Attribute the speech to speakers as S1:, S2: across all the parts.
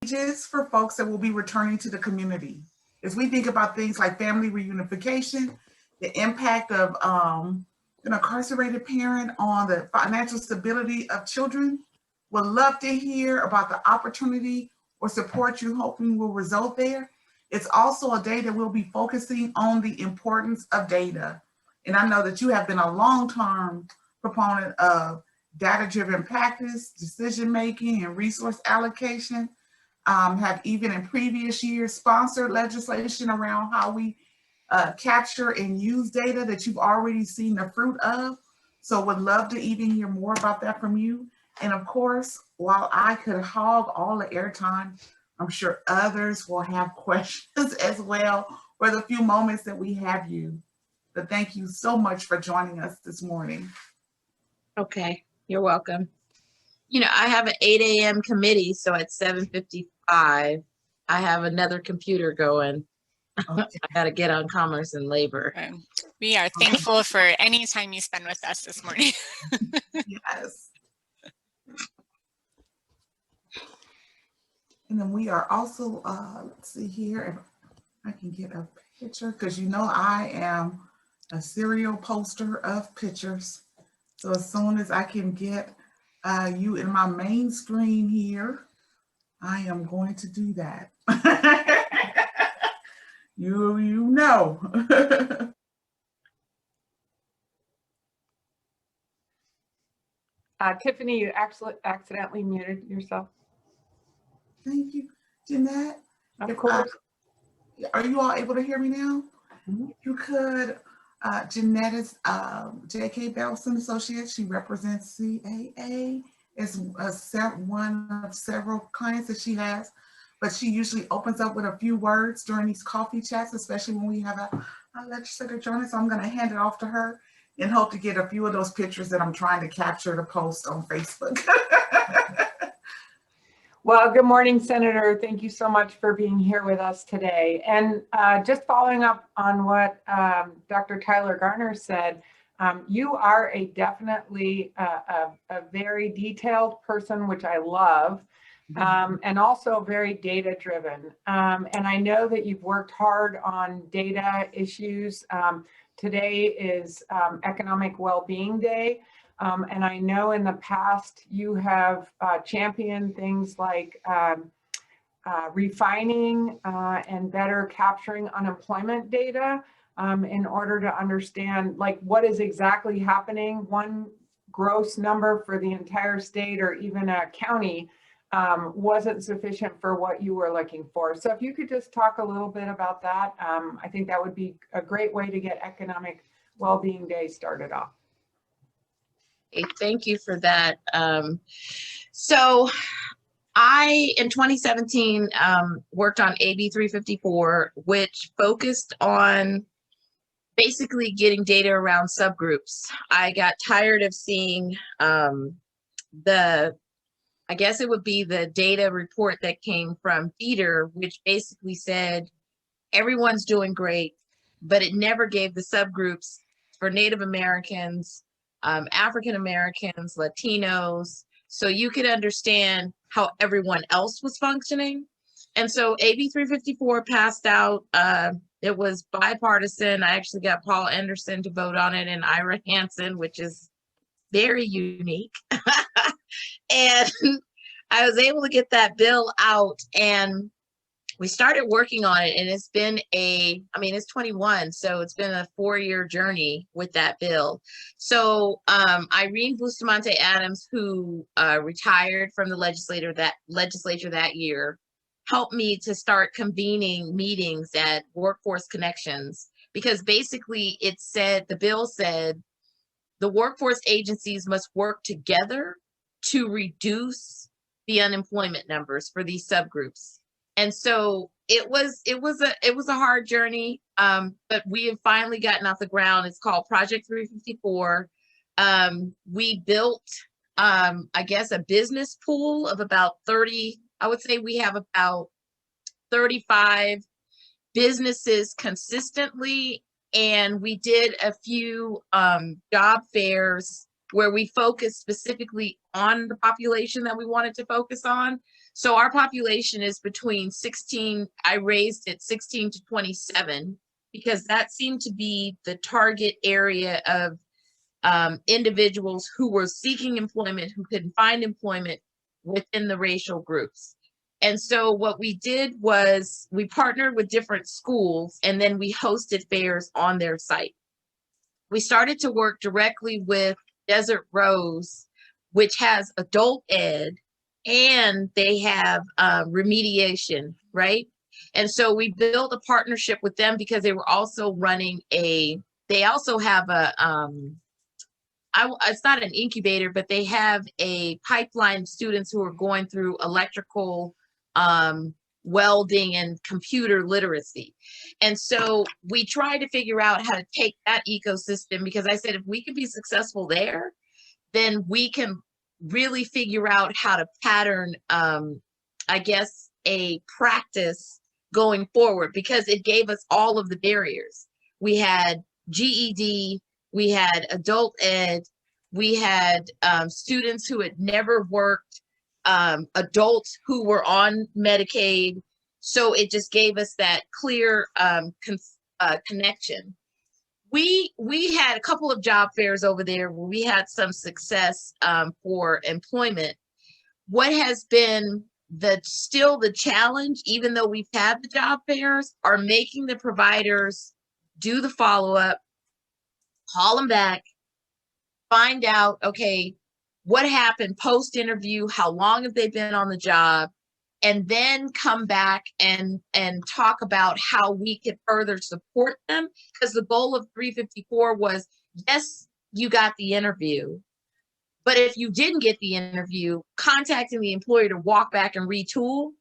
S1: ages for folks that will be returning to the community. As we think about things like family reunification, the impact of an incarcerated parent on the financial stability of children, would love to hear about the opportunity or support you hoping will result there. It's also a day that we'll be focusing on the importance of data. And I know that you have been a long-term proponent of data-driven practice, decision-making, and resource allocation. Have even in previous years sponsored legislation around how we capture and use data that you've already seen the fruit of. So would love to even hear more about that from you. And of course, while I could hog all the airtime, I'm sure others will have questions as well for the few moments that we have you. But thank you so much for joining us this morning.
S2: Okay, you're welcome. You know, I have an 8 a.m. committee, so at 7:55, I have another computer going. Okay. I got to get on Commerce and Labor.
S3: We are thankful for any time you spend with us this morning.
S1: Yes. And then we are also, let's see here, if I can get a picture, because you know I am a serial poster of pictures. So as soon as I can get you in my main screen here, I am going to do that. you know.
S4: Tiffany, you actually accidentally muted yourself.
S1: Thank you, Jeanette.
S4: Of course.
S1: Are you all able to hear me now? Mm-hmm. You could. Jeanette is J.K. Belson Associates. She represents CAA. It's one of several clients that she has, but she usually opens up with a few words during these coffee chats, especially when we have a legislator join us. So I'm going to hand it off to her and hope to get a few of those pictures that I'm trying to capture to post on Facebook.
S4: Well, good morning, Senator. Thank you so much for being here with us today. And just following up on what Dr. Tyler Garner said, you are definitely a very detailed person, which I love, and also very data driven. And I know that you've worked hard on data issues. Today is Economic Well-Being Day. And I know in the past you have championed things like refining and better capturing unemployment data in order to understand like what is exactly happening. One gross number for the entire state or even a county wasn't sufficient for what you were looking for. So if you could just talk a little bit about that, I think that would be a great way to get Economic Well-Being Day started off.
S2: Thank you for that. So I, in 2017, worked on AB 354, which focused on basically getting data around subgroups. I got tired of seeing I guess it would be the data report that came from Feeder, which basically said everyone's doing great, but it never gave the subgroups for Native Americans, African Americans, Latinos, so you could understand how everyone else was functioning. And so AB 354 passed out. It was bipartisan. I actually got Paul Anderson to vote on it and Ira Hansen, which is very unique. And I was able to get that bill out and we started working on it, and it's been it's 21, so it's been a 4-year journey with that bill. So Irene Bustamante Adams, who retired from the legislature that year, helped me to start convening meetings at Workforce Connections, because basically the bill said the workforce agencies must work together to reduce the unemployment numbers for these subgroups. And so it was a hard journey, but we have finally gotten off the ground. It's called Project 354. We built, I guess, a business pool of about 30. I would say we have about 35 businesses consistently, and we did a few job fairs where we focused specifically on the population that we wanted to focus on. So our population is between 16, I raised it 16 to 27, because that seemed to be the target area of individuals who were seeking employment, who couldn't find employment within the racial groups. And so what we did was we partnered with different schools, and then we hosted fairs on their site. We started to work directly with Desert Rose, which has adult ed, and they have remediation, right? And so we built a partnership with them because they were also running they also have it's not an incubator, but they have a pipeline of students who are going through electrical, welding, and computer literacy. And so we tried to figure out how to take that ecosystem, because I said, if we can be successful there, then we can really figure out how to pattern, I guess, a practice going forward, because it gave us all of the barriers. We had GED, we had adult ed, we had students who had never worked, adults who were on Medicaid. So it just gave us that clear connection. We had a couple of job fairs over there where we had some success for employment. What has been still the challenge, even though we've had the job fairs, are making the providers do the follow-up, call them back, find out, okay, what happened post-interview, how long have they been on the job, and then come back and talk about how we could further support them. Because the goal of 354 was, yes, you got the interview, but if you didn't get the interview, contacting the employer to walk back and retool.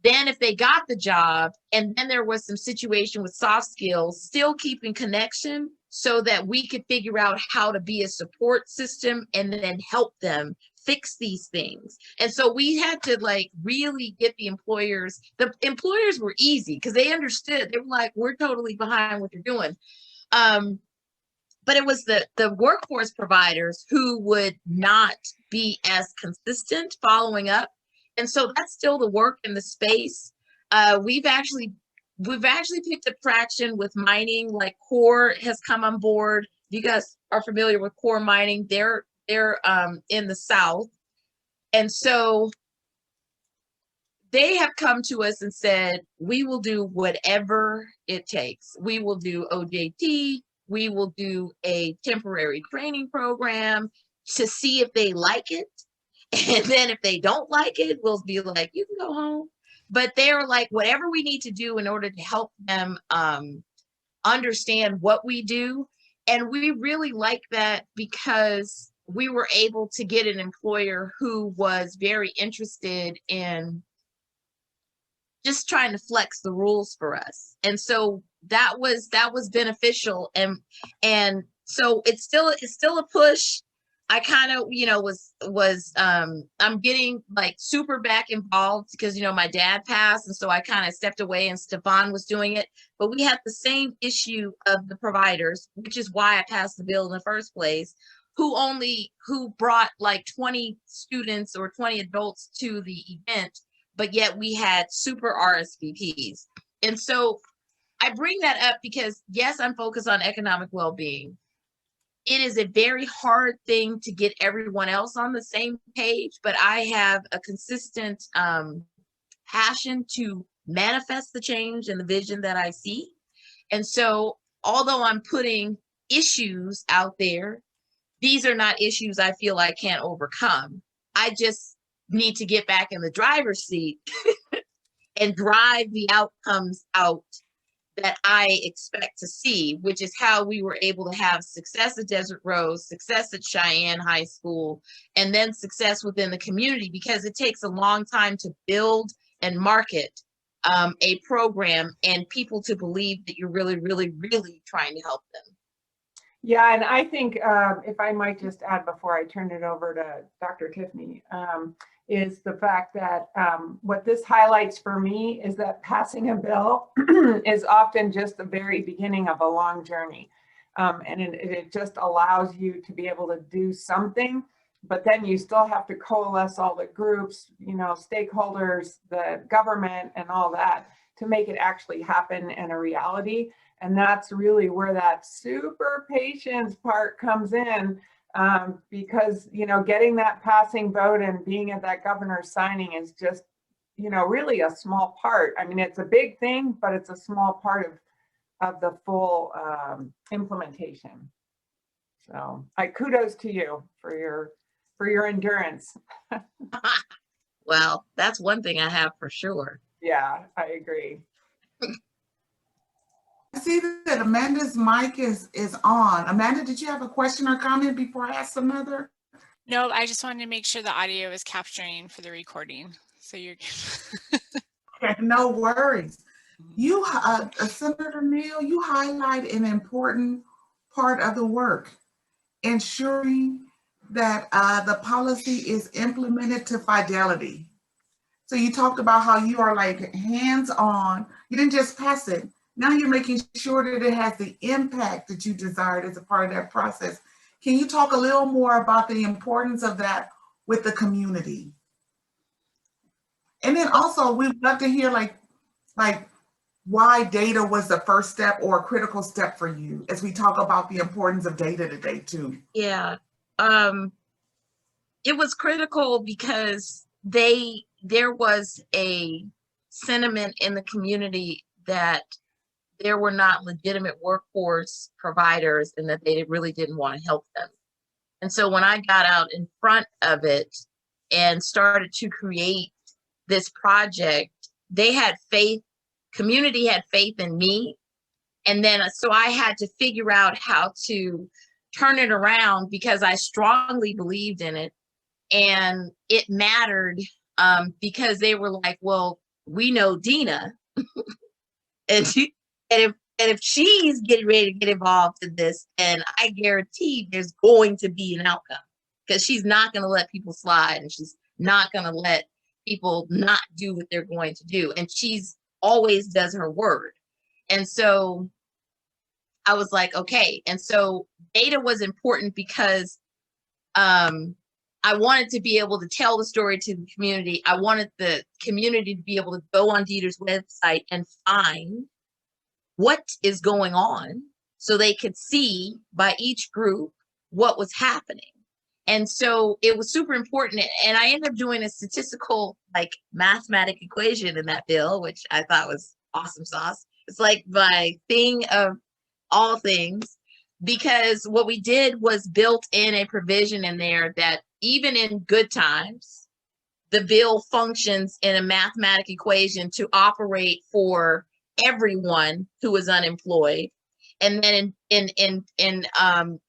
S2: Then if they got the job, and then there was some situation with soft skills, still keeping connection so that we could figure out how to be a support system and then help them fix these things. And so we had to like really get the employers were easy because they understood. They were like, we're totally behind what you're doing. But it was the workforce providers who would not be as consistent following up. And so that's still the work in the space. We've actually picked up traction with mining, like Core has come on board. If you guys are familiar with Core Mining, they're in the South. And so they have come to us and said, we will do whatever it takes. We will do OJT. We will do a temporary training program to see if they like it. And then if they don't like it, we'll be like, you can go home. But they're like, whatever we need to do in order to help them understand what we do. And we really like that because we were able to get an employer who was very interested in just trying to flex the rules for us. And so that was beneficial. And so it's still a push. I kind of, I'm getting like super back involved because, my dad passed. And so I kind of stepped away and Stefan was doing it. But we had the same issue of the providers, which is why I passed the bill in the first place, who brought like 20 students or 20 adults to the event, but yet we had super RSVPs. And so I bring that up because, yes, I'm focused on economic well-being. It is a very hard thing to get everyone else on the same page, but I have a consistent passion to manifest the change and the vision that I see. And so although I'm putting issues out there, these are not issues I feel I can't overcome. I just need to get back in the driver's seat and drive the outcomes out that I expect to see, which is how we were able to have success at Desert Rose, success at Cheyenne High School, and then success within the community, because it takes a long time to build and market a program and people to believe that you're really, really, really trying to help them.
S4: Yeah, and I think if I might just add before I turn it over to Dr. Tiffany, is the fact that what this highlights for me is that passing a bill is often just the very beginning of a long journey. And it just allows you to be able to do something, but then you still have to coalesce all the groups, you know, stakeholders, the government and all that to make it actually happen in a reality. And that's really where that super patience part comes in, because, you know, getting that passing vote and being at that governor's signing is just, you know, really a small part. I mean, it's a big thing, but it's a small part of the full implementation. So I kudos to you for your endurance.
S2: Well, that's one thing I have for sure.
S4: Yeah, I agree.
S1: I see that Amanda's mic is on. Amanda, did you have a question or comment before I ask another?
S3: No, I just wanted to make sure the audio is capturing for the recording. So you're
S1: Okay, no worries. You, Senator Neal, you highlight an important part of the work, ensuring that the policy is implemented to fidelity. So you talked about how you are like hands-on. You didn't just pass it. Now you're making sure that it has the impact that you desired as a part of that process. Can you talk a little more about the importance of that with the community? And then also we'd love to hear like why data was the first step or a critical step for you as we talk about the importance of data today too.
S2: Yeah. It was critical because there was a sentiment in the community that there were not legitimate workforce providers and that they really didn't want to help them. And so when I got out in front of it and started to create this project, they had faith, community had faith in me. And then so I had to figure out how to turn it around because I strongly believed in it. And it mattered because they were like, well, we know Dina. and if she's getting ready to get involved in this, and I guarantee there's going to be an outcome because she's not going to let people slide and she's not going to let people not do what they're going to do. And she's always does her word. And so I was like, okay. And so data was important because I wanted to be able to tell the story to the community. I wanted the community to be able to go on Dieter's website and find what is going on so they could see by each group what was happening. And so it was super important. And I ended up doing a statistical, like mathematic equation in that bill, which I thought was awesome sauce. It's like my thing of all things, because what we did was built in a provision in there that even in good times, the bill functions in a mathematic equation to operate for everyone who is unemployed. And then and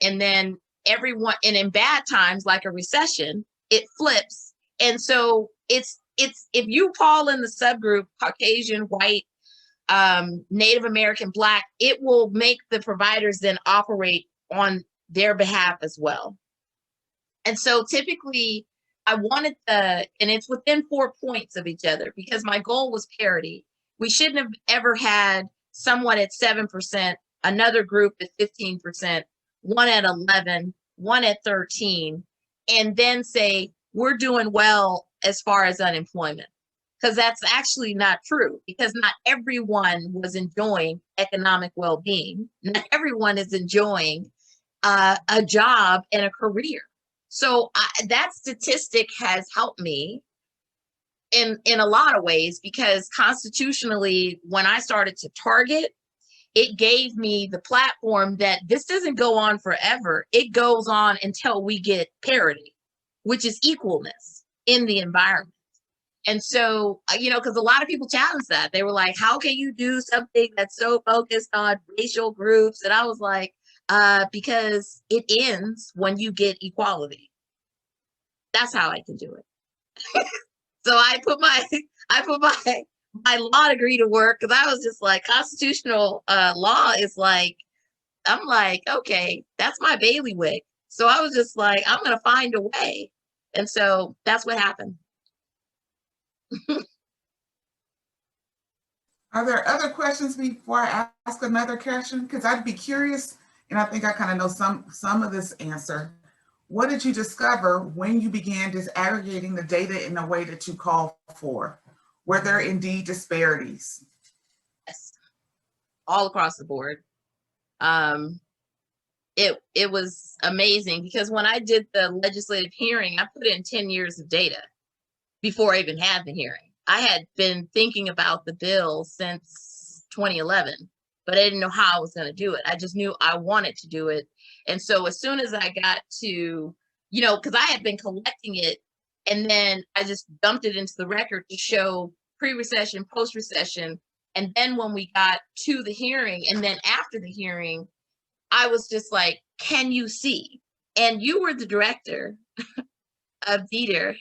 S2: then everyone, and in bad times like a recession, it flips. And so it's if you fall in the subgroup Caucasian, white, Native American, Black, it will make the providers then operate on their behalf as well. And so typically I wanted and it's within 4 points of each other because my goal was parity. We shouldn't have ever had someone at 7%, another group at 15%, one at 11, one at 13, and then say, we're doing well as far as unemployment. Because that's actually not true, because not everyone was enjoying economic well-being. Not everyone is enjoying a job and a career. So that statistic has helped me in a lot of ways, because constitutionally, when I started to target, it gave me the platform that this doesn't go on forever. It goes on until we get parity, which is equalness in the environment. And so, you know, because a lot of people challenged that. They were like, how can you do something that's so focused on racial groups? And I was like, because it ends when you get equality. That's how I can do it. So I put my law degree to work, because I was just like, constitutional law is like, I'm like, okay, that's my bailiwick. So I was just like, I'm going to find a way. And so that's what happened.
S1: Are there other questions before I ask another question? Because I'd be curious And I think I kind of know some of this answer. What did you discover when you began disaggregating the data in the way that you called for? Were there indeed disparities?
S2: Yes, all across the board. It was amazing because when I did the legislative hearing, I put in 10 years of data before I even had the hearing. I had been thinking about the bill since 2011, but I didn't know how I was going to do it. I just knew I wanted to do it. And so as soon as I got to, because I had been collecting it, and then I just dumped it into the record to show pre-recession, post-recession. And then when we got to the hearing, and then after the hearing, I was just like, can you see? And you were the director of Dieter.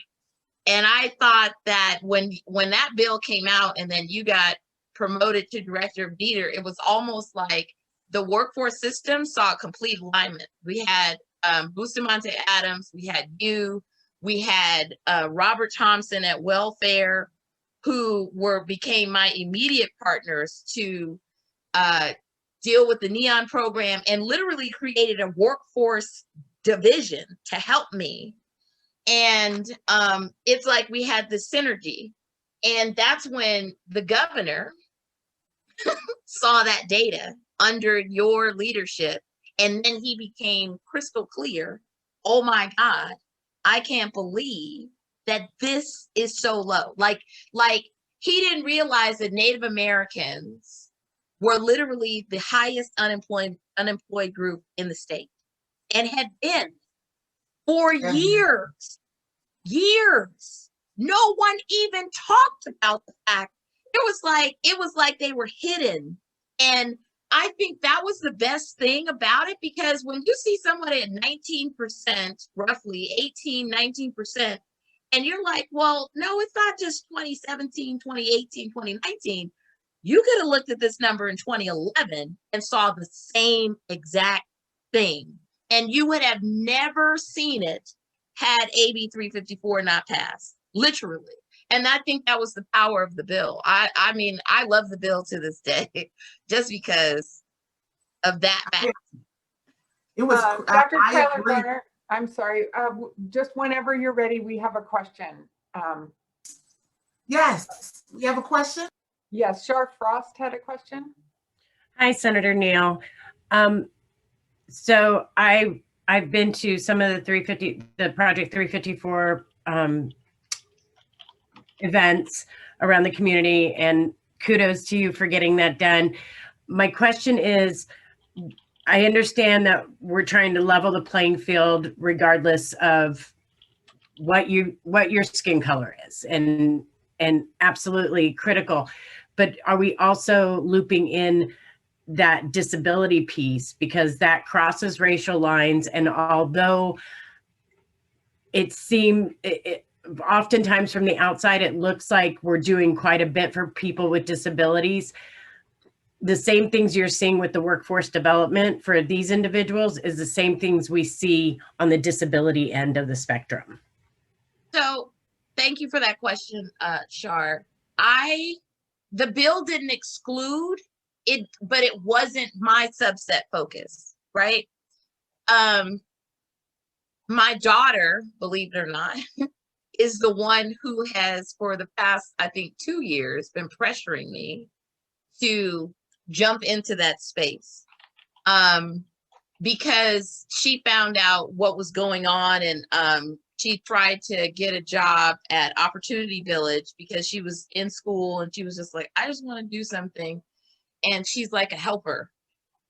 S2: And I thought that when that bill came out and then you got promoted to director of Dieter, it was almost like the workforce system saw a complete alignment. We had Bustamante Adams, we had you, we had Robert Thompson at Welfare, who became my immediate partners to deal with the NEON program, and literally created a workforce division to help me. And it's like we had this synergy. And that's when the governor saw that data under your leadership. And then he became crystal clear. Oh my God, I can't believe that this is so low. Like he didn't realize that Native Americans were literally the highest unemployed group in the state, and had been for years. No one even talked about the fact. It was like they were hidden. And I think that was the best thing about it, because when you see somebody at 19%, roughly 18, 19%, and you're like, well, no, it's not just 2017, 2018, 2019. You could have looked at this number in 2011 and saw the same exact thing. And you would have never seen it had AB 354 not passed, literally. And I think that was the power of the bill. I mean, I love the bill to this day, just because of that fact.
S1: It was
S4: Dr.
S1: I
S4: Tyler
S1: agree.
S4: Garner, I'm sorry, just whenever you're ready, we have a question.
S1: Yes, we have a question.
S4: Yes, Shar Frost had a question.
S5: Hi, Senator Neal. So I've been to some of the Project 354 events around the community, and kudos to you for getting that done. My question is, I understand that we're trying to level the playing field regardless of what your skin color is, and absolutely critical. But are we also looping in that disability piece, because that crosses racial lines? And although oftentimes from the outside, it looks like we're doing quite a bit for people with disabilities, the same things you're seeing with the workforce development for these individuals is the same things we see on the disability end of the spectrum.
S2: So thank you for that question, Shar. The bill didn't exclude it, but it wasn't my subset focus, right? My daughter, believe it or not, is the one who has, for the past, I think, 2 years, been pressuring me to jump into that space, because she found out what was going on, and she tried to get a job at Opportunity Village because she was in school, and she was just like, I just want to do something. And she's like a helper.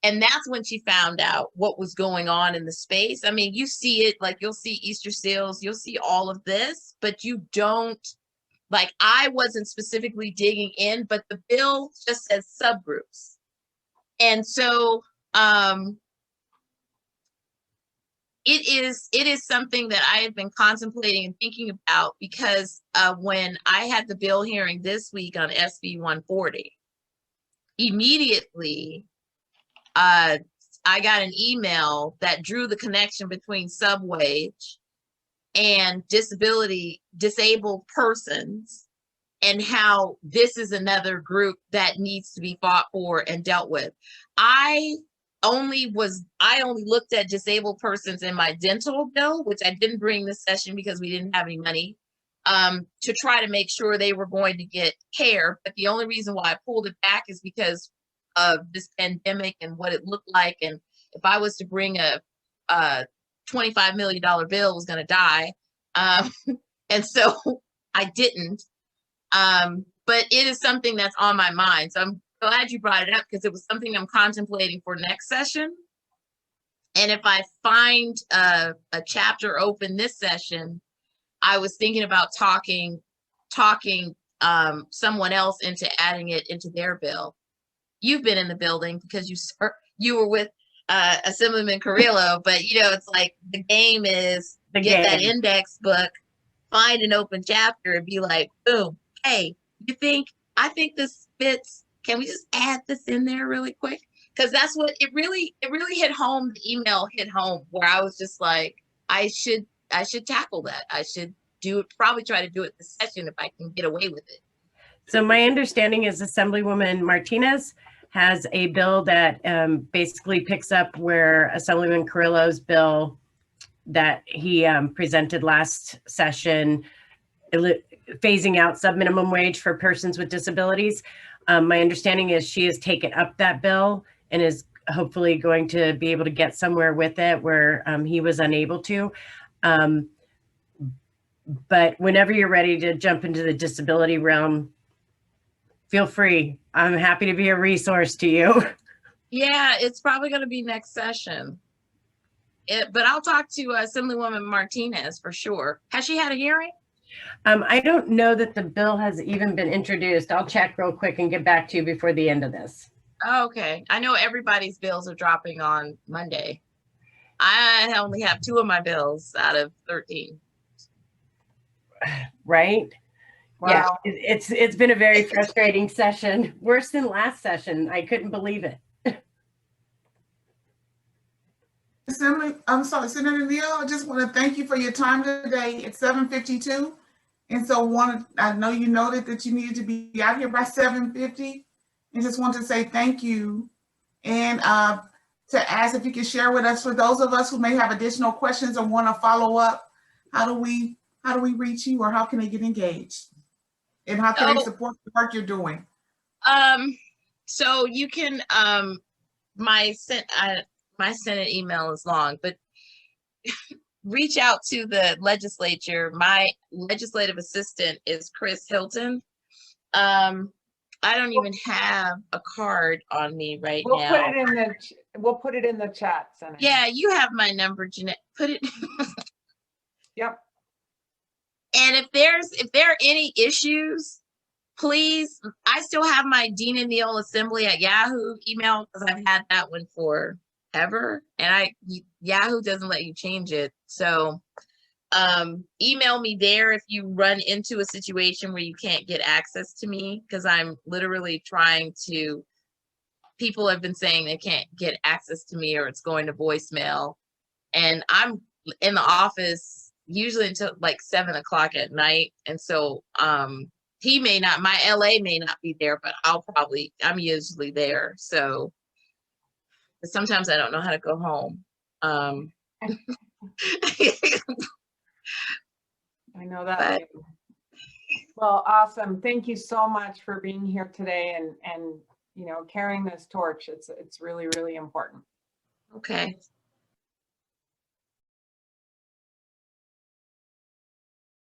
S2: And that's when she found out what was going on in the space. I mean, you see it, like you'll see Easter seals, you'll see all of this, but you don't, like, I wasn't specifically digging in, but the bill just says subgroups. And so it is something that I have been contemplating and thinking about, because when I had the bill hearing this week on SB 140, immediately I got an email that drew the connection between subwage and disabled persons, and how this is another group that needs to be fought for and dealt with. I I only looked at disabled persons in my dental bill, which I didn't bring this session because we didn't have any money, to try to make sure they were going to get care. But the only reason why I pulled it back is because of this pandemic and what it looked like. And if I was to bring a $25 million bill, was going to die. And so I didn't. But it is something that's on my mind. So I'm glad you brought it up because it was something I'm contemplating for next session. And if I find a chapter open this session, I was thinking about talking someone else into adding it into their bill. You've been in the building because you were with Assemblyman Carrillo, but it's like the game is get that index book, find an open chapter, and be like, boom, hey, I think this fits. Can we just add this in there really quick? Because that's what it really hit home. The email hit home where I was just like, I should tackle that. I should probably try to do it this session if I can get away with it.
S5: So my understanding is Assemblywoman Martinez has a bill that basically picks up where Assemblyman Carrillo's bill that he presented last session, phasing out sub-minimum wage for persons with disabilities. My understanding is she has taken up that bill and is hopefully going to be able to get somewhere with it where he was unable to. But whenever you're ready to jump into the disability realm, feel free. I'm happy to be a resource to you.
S2: Yeah, it's probably going to be next session. But I'll talk to Assemblywoman Martinez for sure. Has she had a hearing?
S5: I don't know that the bill has even been introduced. I'll check real quick and get back to you before the end of this.
S2: Okay. I know everybody's bills are dropping on Monday. I only have 2 of my bills out of 13.
S5: Right?
S4: Wow.
S5: Yeah, it's been a very frustrating session. Worse than last session. I couldn't believe it.
S1: I'm sorry, Senator Neal, I just want to thank you for your time today. It's 7:52. And so I know you noted that you needed to be out here by 7:50. And just want to say thank you. And to ask if you can share with us, for those of us who may have additional questions or want to follow up, how do we reach you, or how can they get engaged? And how can they support the work you're doing?
S2: So you can, my Senate email is long, but reach out to the legislature. My legislative assistant is Chris Hilton. I don't even have a card on me right now.
S4: We'll put it in the chat, Senator.
S2: Yeah, you have my number, Jeanette. Put it.
S4: Yep.
S2: And if there are any issues, please, I still have my Dina Neal Assembly at Yahoo email because I've had that one forever, and Yahoo doesn't let you change it. So email me there if you run into a situation where you can't get access to me, because I'm literally people have been saying they can't get access to me or it's going to voicemail, and I'm in the office usually until like 7 o'clock at night. And so my LA may not be there, but I'm usually there. So but sometimes I don't know how to go home.
S4: I know that. Well, awesome. Thank you so much for being here today and carrying this torch. It's really, really important.
S2: Okay.